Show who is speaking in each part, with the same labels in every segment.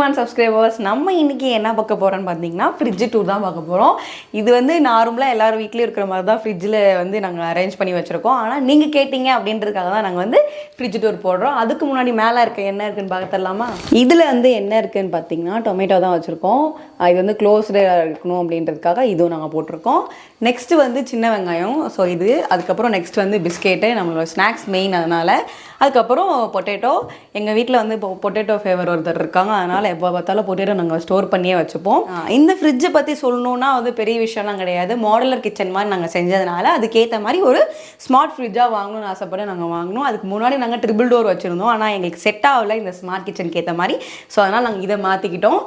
Speaker 1: மான் சப்ஸ்கிரைபர்ஸ். நம்ம இன்னைக்கு என்ன பார்க்க போகிறோன்னு பார்த்தீங்கன்னா ஃப்ரிட்ஜ் டூர் தான் பார்க்க போகிறோம். இது வந்து நார்மலாக எல்லாரும் வீட்லேயும் இருக்கிற மாதிரி தான் ஃப்ரிட்ஜில் வந்து நாங்கள் அரேஞ்ச் பண்ணி வச்சுருக்கோம். ஆனால் நீங்கள் கேட்டிங்க அப்படின்றதுக்காக தான் நாங்கள் வந்து ஃப்ரிட்ஜ் டூர் போடுறோம். அதுக்கு முன்னாடி மேலே இருக்க என்ன இருக்குன்னு பார்க்க தரலாமா? இதில் வந்து என்ன இருக்குதுன்னு பார்த்தீங்கன்னா டொமேட்டோ தான் வச்சுருக்கோம். இது வந்து க்ளோஸ்டாக இருக்கணும் அப்படின்றதுக்காக இதுவும் நாங்கள் போட்டிருக்கோம். நெக்ஸ்ட்டு வந்து சின்ன வெங்காயம், ஸோ இது. அதுக்கப்புறம் நெக்ஸ்ட் வந்து பிஸ்கெட்டு, நம்மளோட ஸ்நாக்ஸ் மெயின். அதனால் அதுக்கப்புறம் பொட்டேட்டோ. எங்கள் வீட்டில் வந்து இப்போ பொட்டேட்டோ ஃபேவர் ஒருத்தர் இருக்காங்க, அதனால் எப்போ பார்த்தாலும் பொட்டேட்டோ நாங்கள் ஸ்டோர் பண்ணியே வச்சுப்போம். இந்த ஃப்ரிட்ஜை பற்றி சொல்லணுன்னா வந்து பெரிய விஷயம்லாம் கிடையாது. மாடுலர் கிச்சன் மாதிரி நாங்கள் செஞ்சதுனால அதுக்கேற்ற மாதிரி ஒரு ஸ்மார்ட் ஃப்ரிட்ஜாக வாங்கணும்னு ஆசைப்பட்டு நாங்கள் வாங்கினோம். அதுக்கு முன்னாடி நாங்கள் ட்ரிபிள் டோர் வச்சுருந்தோம், ஆனால் எங்களுக்கு செட் ஆகலை இந்த ஸ்மார்ட் கிச்சனுக்கு ஏற்ற மாதிரி. ஸோ அதனால் நாங்கள் இதை மாற்றிக்கிட்டோம்.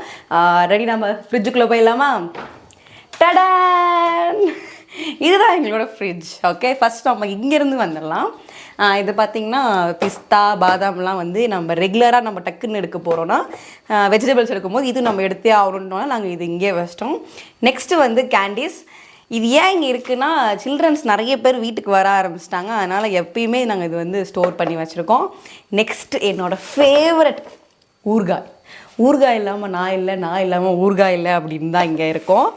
Speaker 1: ரெடி, நம்ம ஃப்ரிட்ஜுக்குள்ளே போயிடலாமா? டடான்! இதுதான் எங்களோட ஃப்ரிட்ஜ். ஓகே, ஃபஸ்ட் நம்ம இங்கேருந்து வந்துடலாம். இது பார்த்திங்கன்னா பிஸ்தா பாதாம்லாம் வந்து நம்ம ரெகுலராக நம்ம டக்குன்னு எடுக்க போகிறோன்னா வெஜிடபிள்ஸ் எடுக்கும்போது இது நம்ம எடுத்தே ஆகணுன்றோன்னா நாங்கள் இது இங்கே வச்சிட்டோம். நெக்ஸ்ட்டு வந்து கேண்டீஸ். இது ஏன் இங்கே இருக்குன்னா சில்ட்ரன்ஸ் நிறைய பேர் வீட்டுக்கு வர ஆரம்பிச்சிட்டாங்க, அதனால் எப்பயுமே நாங்கள் இது வந்து ஸ்டோர் பண்ணி வச்சுருக்கோம். நெக்ஸ்ட் என்னோடய ஃபேவரட் ஊறுகாய். ஊறுகாய் இல்லாமல் நான் இல்லை, நான் இல்லாமல் ஊறுகாய் இல்லை அப்படின்னு தான் இங்கே இருக்கோம்.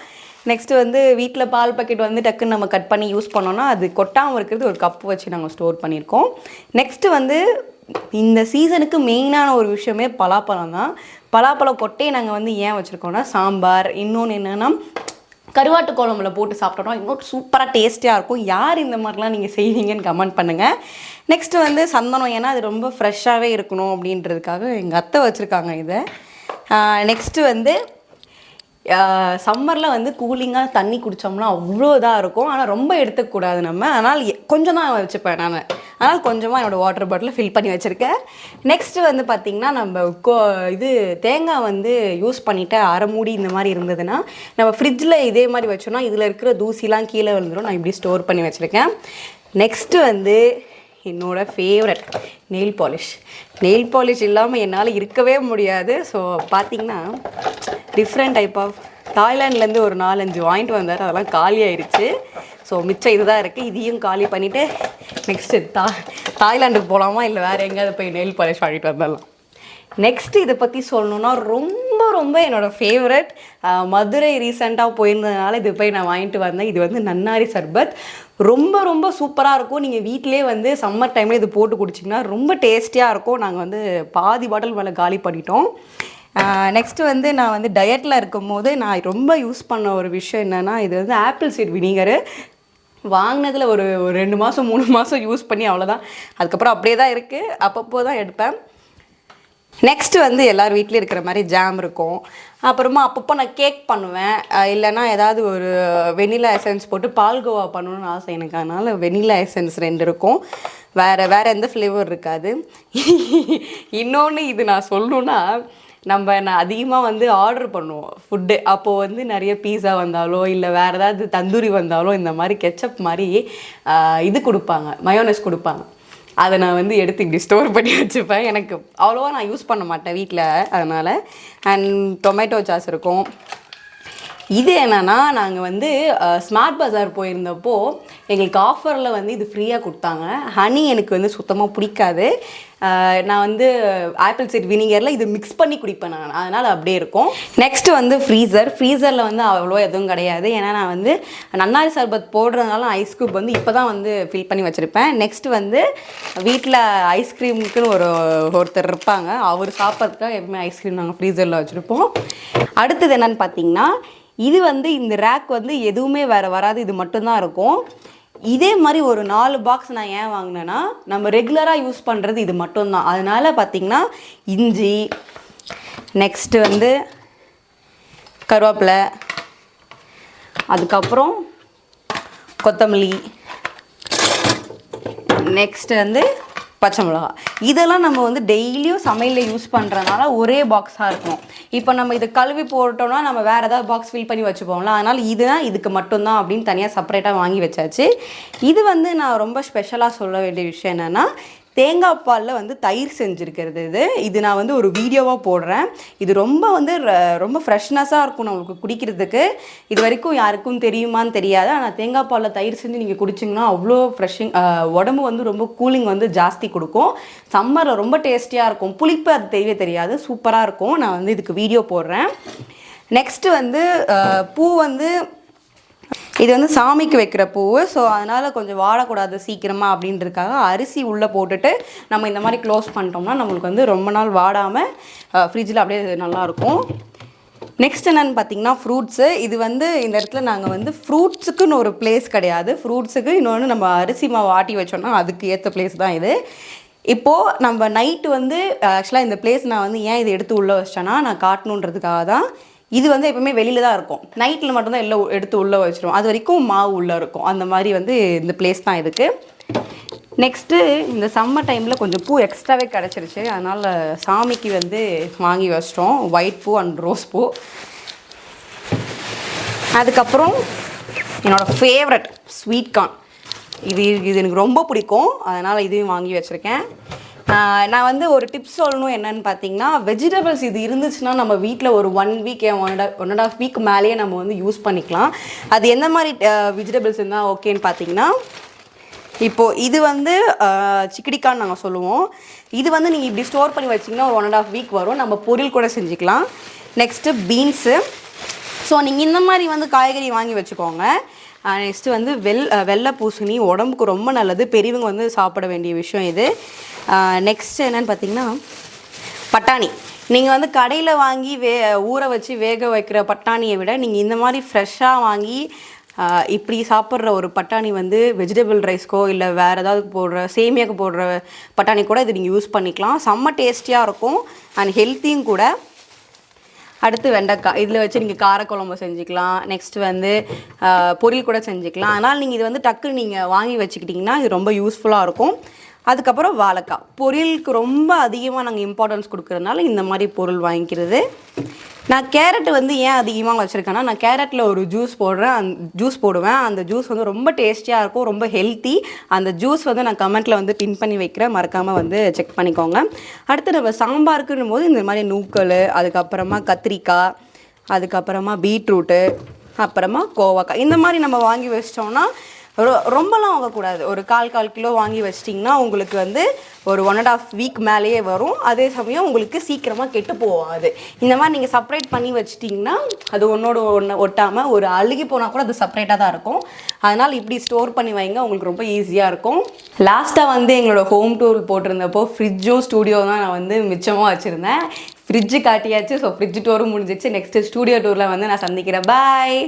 Speaker 1: நெக்ஸ்ட்டு வந்து வீட்டில் பால் பாக்கெட் வந்து டக்குன்னு நம்ம கட் பண்ணி யூஸ் பண்ணோன்னா அது கொட்டாமல் இருக்கிறது ஒரு கப்பு வச்சு நாங்கள் ஸ்டோர் பண்ணியிருக்கோம். நெக்ஸ்ட்டு வந்து இந்த சீசனுக்கு மெயினான ஒரு விஷயமே பலாப்பழம் தான். பலாப்பழம் கொட்டையை நாங்கள் வந்து ஏன் வச்சுருக்கோன்னா சாம்பார், இன்னொன்று என்னென்னா கருவாட்டு குழம்புல போட்டு சாப்பிட்டோம்னா இன்னும் சூப்பராக டேஸ்டியாக இருக்கும். யார் இந்த மாதிரிலாம் நீங்கள் செய்வீங்கன்னு கமெண்ட் பண்ணுங்கள். நெக்ஸ்ட்டு வந்து சந்தனம், ஏன்னா அது ரொம்ப ஃப்ரெஷ்ஷாகவே இருக்கணும் அப்படின்றதுக்காக எங்கள் அத்தை வச்சுருக்காங்க இதை. நெக்ஸ்ட்டு வந்து சம்மரில் வந்து கூலிங்காக தண்ணி குடித்தோம்னா அவ்வளோ இதாக இருக்கும், ஆனால் ரொம்ப எடுத்துக்கூடாது நம்ம. அதனால் கொஞ்சம் தான் வச்சுப்பேன் நான், அதனால் கொஞ்சமாக என்னோடய வாட்டர் பாட்டில் ஃபில் பண்ணி வச்சுருக்கேன். நெக்ஸ்ட்டு வந்து பார்த்திங்கன்னா நம்ம இது தேங்காய் வந்து யூஸ் பண்ணிவிட்டு அரை மூடி இந்த மாதிரி இருந்ததுன்னா நம்ம ஃப்ரிட்ஜில் இதே மாதிரி வச்சோன்னா இதில் இருக்கிற தூசிலாம் கீழே விழுந்துடும். நான் இப்படி ஸ்டோர் பண்ணி வச்சுருக்கேன். நெக்ஸ்ட்டு வந்து என்னோடய favourite nail polish. Nail polish இல்லாமல் என்னால் இருக்கவே முடியாது. ஸோ பார்த்திங்கன்னா டிஃப்ரெண்ட் டைப் ஆஃப் தாய்லாண்ட்லேருந்து ஒரு 4-5 வாங்கிட்டு வந்தார், அதெல்லாம் காலி ஆயிடுச்சு. ஸோ மிச்சம் இதுதான் இருக்குது. இதையும் காலி பண்ணிவிட்டு நெக்ஸ்ட்டு தாய்லாண்டுக்கு போகலாமா இல்லை வேறு எங்கேயாவது போய் நெயில் பாலிஷ் வாங்கிட்டு வந்துடலாம். நெக்ஸ்ட்டு இதை பற்றி சொல்லணுன்னா ரொம்ப ரொம்ப என்னோடய ஃபேவரட், மதுரை ரீசெண்டாக போயிருந்ததுனால இது போய் நான் வாங்கிட்டு வந்தேன். இது வந்து நன்னாரி சர்பத். ரொம்ப ரொம்ப சூப்பராக இருக்கும். நீங்கள் வீட்டிலே வந்து சம்மர் டைமில் இது போட்டு குடிச்சிங்கன்னா ரொம்ப டேஸ்டியாக இருக்கும். நாங்கள் வந்து பாதி பாட்டில் மேலே காலி பண்ணிட்டோம். நெக்ஸ்ட்டு வந்து நான் வந்து டயட்டில் இருக்கும் போது நான் ரொம்ப யூஸ் பண்ண ஒரு விஷயம் என்னென்னா இது வந்து ஆப்பிள் சீட் வினிகரு. வாங்கினதில் ஒரு 2 மாதம் 3 மாதம் யூஸ் பண்ணி அவ்வளோதான். அதுக்கப்புறம் அப்படியே தான் இருக்குது, அப்பப்போ தான் எடுப்பேன். நெக்ஸ்ட்டு வந்து எல்லோரும் வீட்லேயும் இருக்கிற மாதிரி ஜாம் இருக்கும். அப்புறமா அப்பப்போ நான் கேக் பண்ணுவேன், இல்லைனா ஏதாவது ஒரு வெனிலா எசன்ஸ் போட்டு பால்கோவா பண்ணணும்னு ஆசை எனக்கு. அதனால் வெனிலா எசன்ஸ் 2 இருக்கும், வேறு எந்த ஃப்ளேவர் இருக்காது. இன்னொன்று இது நான் சொல்லணுன்னா நான் அதிகமாக வந்து ஆர்டர் பண்ணுவோம் ஃபுட்டு. அப்போது வந்து நிறைய பீஸா வந்தாலோ இல்லை வேறு ஏதாவது தந்தூரி வந்தாலோ இந்த மாதிரி கெச்சப் மாதிரி இது கொடுப்பாங்க, மயோனஸ் கொடுப்பாங்க. அதை நான் வந்து எடுத்து இப்படி ஸ்டோர் பண்ணி வச்சுப்பேன். எனக்கு அவ்வளோவா நான் யூஸ் பண்ண மாட்டேன் வீட்டில், அதனால். அண்ட் டொமேட்டோ சாஸ் இருக்கும். இது என்னென்னா நாங்கள் வந்து ஸ்மார்ட் பஜார் போயிருந்தப்போ எங்களுக்கு ஆஃபரில் வந்து இது ஃப்ரீயாக கொடுத்தாங்க. ஹனி எனக்கு வந்து சுத்தமாக பிடிக்காது. நான் வந்து ஆப்பிள் சீட் வினிகரில் இது மிக்ஸ் பண்ணி குடிப்பேன் நான், அதனால் அப்படியே இருக்கும். நெக்ஸ்ட்டு வந்து ஃப்ரீசரில் வந்து அவ்வளோ எதுவும் கிடையாது, ஏன்னா நான் வந்து நன்னாரி சர்பத் போடுறதுனால ஐஸ் க்யூப் வந்து இப்போ தான் வந்து ஃபில் பண்ணி வச்சுருப்பேன். நெக்ஸ்ட்டு வந்து வீட்டில் ஐஸ்கிரீமுக்குன்னு ஒருத்தர் இருப்பாங்க, அவர் சாப்பிட்றதுக்காக எப்பவுமே ஐஸ்கிரீம் நாங்கள் ஃப்ரீசரில் வச்சுருப்போம். அடுத்தது என்னென்னு பார்த்தீங்கன்னா இது வந்து இந்த ரேக் வந்து எதுவுமே வேறு வராது, இது மட்டும்தான் இருக்கும். இதே மாதிரி ஒரு 4 பாக்ஸ் நான் ஏன் வாங்கினேன்னா நம்ம ரெகுலராக யூஸ் பண்ணுறது இது மட்டும்தான். அதனால் பார்த்திங்கன்னா இஞ்சி, நெக்ஸ்ட்டு வந்து கருவேப்பிலை, அதுக்கப்புறம் கொத்தமல்லி, நெக்ஸ்ட்டு வந்து பச்சை மிளகா. இதெல்லாம் நம்ம வந்து டெய்லியும் சமையலில் யூஸ் பண்ணுறதுனால ஒரே பாக்ஸாக இருக்கும். இப்போ நம்ம இதை கழுவி போட்டோம்னா நம்ம வேறு ஏதாவது பாக்ஸ் ஃபில் பண்ணி வச்சுப்போம்ல, அதனால் இதுதான் இதுக்கு மட்டும்தான் அப்படின்னு தனியாக செப்பரேட்டாக வாங்கி வச்சாச்சு. இது வந்து நான் ரொம்ப ஸ்பெஷலாக சொல்ல வேண்டிய விஷயம் என்னென்னா தேங்காய் பாலில் வந்து தயிர் செஞ்சுருக்கிறது இது நான் வந்து ஒரு வீடியோவாக போடுறேன். இது ரொம்ப வந்து ரொம்ப ஃப்ரெஷ்னஸாக இருக்கும் நம்மளுக்கு குடிக்கிறதுக்கு. இது வரைக்கும் யாருக்கும் தெரியுமான்னு தெரியாது. ஆனால் தேங்காய் பாலில் தயிர் செஞ்சு நீங்கள் குடிச்சிங்கன்னா அவ்வளோ ஃப்ரெஷ்ஷிங், உடம்பு வந்து ரொம்ப கூலிங் வந்து ஜாஸ்தி கொடுக்கும். சம்மரில் ரொம்ப டேஸ்டியாக இருக்கும். புளிப்பு அது தெரியவே தெரியாது, சூப்பராக இருக்கும். நான் வந்து இதுக்கு வீடியோ போடுறேன். நெக்ஸ்ட்டு வந்து பூ வந்து இது வந்து சாமிக்கு வைக்கிற பூ. ஸோ அதனால் கொஞ்சம் வாடக்கூடாது சீக்கிரமாக அப்படின்றதுக்காக அரிசி உள்ளே போட்டுட்டு நம்ம இந்த மாதிரி க்ளோஸ் பண்ணிட்டோம்னா நம்மளுக்கு வந்து ரொம்ப நாள் வாடாமல் ஃப்ரிட்ஜில் அப்படியே நல்லாயிருக்கும். நெக்ஸ்ட் என்னென்னு பார்த்தீங்கன்னா ஃப்ரூட்ஸு. இது வந்து இந்த இடத்துல நாங்கள் வந்து ஃப்ரூட்ஸுக்குன்னு ஒரு பிளேஸ் கிடையாது. ஃப்ரூட்ஸுக்கு இன்னொன்று நம்ம அரிசி மாவு ஆட்டி வச்சோன்னா அதுக்கு ஏற்ற பிளேஸ் தான் இது. இப்போது நம்ம நைட்டு வந்து ஆக்சுவலாக இந்த பிளேஸ் நான் வந்து ஏன் இதை எடுத்து உள்ளே வச்சிட்டேன்னா நான் காட்டணுன்றதுக்காக தான். இது வந்து எப்பவுமே வெளியில் தான் இருக்கும். நைட்டில் மட்டும்தான் எல்லாம் எடுத்து உள்ளே வச்சிருவோம். அது வரைக்கும் மாவு உள்ளே இருக்கும். அந்த மாதிரி வந்து இந்த பிளேஸ் தான் இதுக்கு. நெக்ஸ்ட்டு இந்த சம்மர் டைமில் கொஞ்சம் பூ எக்ஸ்ட்ராவே கிடச்சிருச்சு. அதனால் சாமிக்கு வந்து வாங்கி வச்சிட்டோம். ஒயிட் பூ அண்ட் ரோஸ் பூ. அதுக்கப்புறம் என்னோடய ஃபேவரட் ஸ்வீட் கார்ன். இது எனக்கு ரொம்ப பிடிக்கும். அதனால் இதையும் வாங்கி வச்சுருக்கேன். நான் வந்து ஒரு டிப்ஸ் சொல்லணும். என்னென்னு பார்த்தீங்கன்னா வெஜிடபிள்ஸ் இது இருந்துச்சுன்னா நம்ம வீட்டில் ஒரு 1 வீக் 1.5 வீக் மேலேயே நம்ம வந்து யூஸ் பண்ணிக்கலாம். அது எந்த மாதிரி வெஜிடபிள்ஸ் இருந்தால் ஓகேன்னு பார்த்தீங்கன்னா இப்போது இது வந்து சிக்கடிக்கான்னு நாங்கள் சொல்லுவோம். இது வந்து நீங்கள் இப்படி ஸ்டோர் பண்ணி வச்சிங்கன்னா ஒரு 1.5 வீக் வரும். நம்ம பொரியல் கூட செஞ்சுக்கலாம். Next beans. ஸோ நீங்கள் இந்த மாதிரி வந்து காய்கறி வாங்கி வச்சுக்கோங்க. நெக்ஸ்ட்டு வந்து வெள்ளை பூசணி உடம்புக்கு ரொம்ப நல்லது. பெரியவங்க வந்து சாப்பிட வேண்டிய விஷயம் இது. நெக்ஸ்ட் என்னென்னு பார்த்தீங்கன்னா பட்டாணி. நீங்கள் வந்து கடையில் வாங்கி ஊற வச்சு வேக வைக்கிற பட்டாணியை விட நீங்கள் இந்த மாதிரி ஃப்ரெஷ்ஷாக வாங்கி இப்படி சாப்பிட்ற ஒரு பட்டாணி வந்து வெஜிடபிள் ரைஸ்க்கோ இல்லை வேறு ஏதாவது போடுற சேமியாவுக்கு போடுற பட்டாணி கூட இது நீங்கள் யூஸ் பண்ணிக்கலாம். செம்ம டேஸ்டியாக இருக்கும் அண்ட் ஹெல்த்தியும் கூட. அடுத்து வெண்டைக்காய். இதில் வச்சு நீங்கள் காரக்குழம்பு செஞ்சுக்கலாம். நெக்ஸ்ட் வந்து பொரியல் கூட செஞ்சுக்கலாம். அதனால் நீங்கள் இது வந்து டக்குன்னு நீங்கள் வாங்கி வச்சுக்கிட்டிங்கன்னா இது ரொம்ப யூஸ்ஃபுல்லாக இருக்கும். அதுக்கப்புறம் வாழைக்காய். பொரியலுக்கு ரொம்ப அதிகமாக நாங்கள் இம்பார்ட்டன்ஸ் கொடுக்குறதுனால இந்த மாதிரி பொருள் வாங்கிக்கிறது. நான் கேரட் வந்து ஏன் அதிகமாக வச்சுருக்கேன்னா நான் கேரட்டில் ஒரு ஜூஸ் போடுவேன். அந்த ஜூஸ் வந்து ரொம்ப டேஸ்டியாக இருக்கும், ரொம்ப ஹெல்த்தி. அந்த ஜூஸ் வந்து நான் கமெண்ட்டில் வந்து பின் பண்ணி வைக்கிறேன், மறக்காமல் வந்து செக் பண்ணிக்கோங்க. அடுத்து நம்ம சாம்பாருக்குன்னும் போது இந்த மாதிரி நூக்கல், அதுக்கப்புறமா கத்திரிக்காய், அதுக்கப்புறமா பீட்ரூட்டு, அப்புறமா கோவக்காய் இந்த மாதிரி நம்ம வாங்கி வச்சிட்டோம்னா ரொம்பலாம் வாங்கக்கூடாது. ஒரு 1/4 கிலோ வாங்கி வச்சிட்டிங்கன்னா உங்களுக்கு வந்து ஒரு 1.5 வீக் மேலேயே வரும். அதே சமயம் உங்களுக்கு சீக்கிரமாக கெட்டு போகாது. இந்த மாதிரி நீங்கள் செப்பரேட் பண்ணி வச்சிட்டிங்கன்னா அது ஒன்றோட ஒன்று ஒட்டாமல் ஒரு அழுகி போனால் கூட அது செப்பரேட்டாக தான் இருக்கும். அதனால் இப்படி ஸ்டோர் பண்ணி வைங்க, உங்களுக்கு ரொம்ப ஈஸியாக இருக்கும். லாஸ்ட்டாக வந்து எங்களோட ஹோம் டூர் போட்டிருந்தப்போ ஃப்ரிட்ஜும் ஸ்டூடியோ தான் நான் வந்து மிச்சமாக வச்சுருந்தேன். ஃப்ரிட்ஜு காட்டியாச்சு. ஸோ ஃப்ரிட்ஜ் டூரும் முடிஞ்சிச்சு. நெக்ஸ்ட்டு ஸ்டூடியோ டூரில் வந்து நான் சந்திக்கிறேன். பாய்.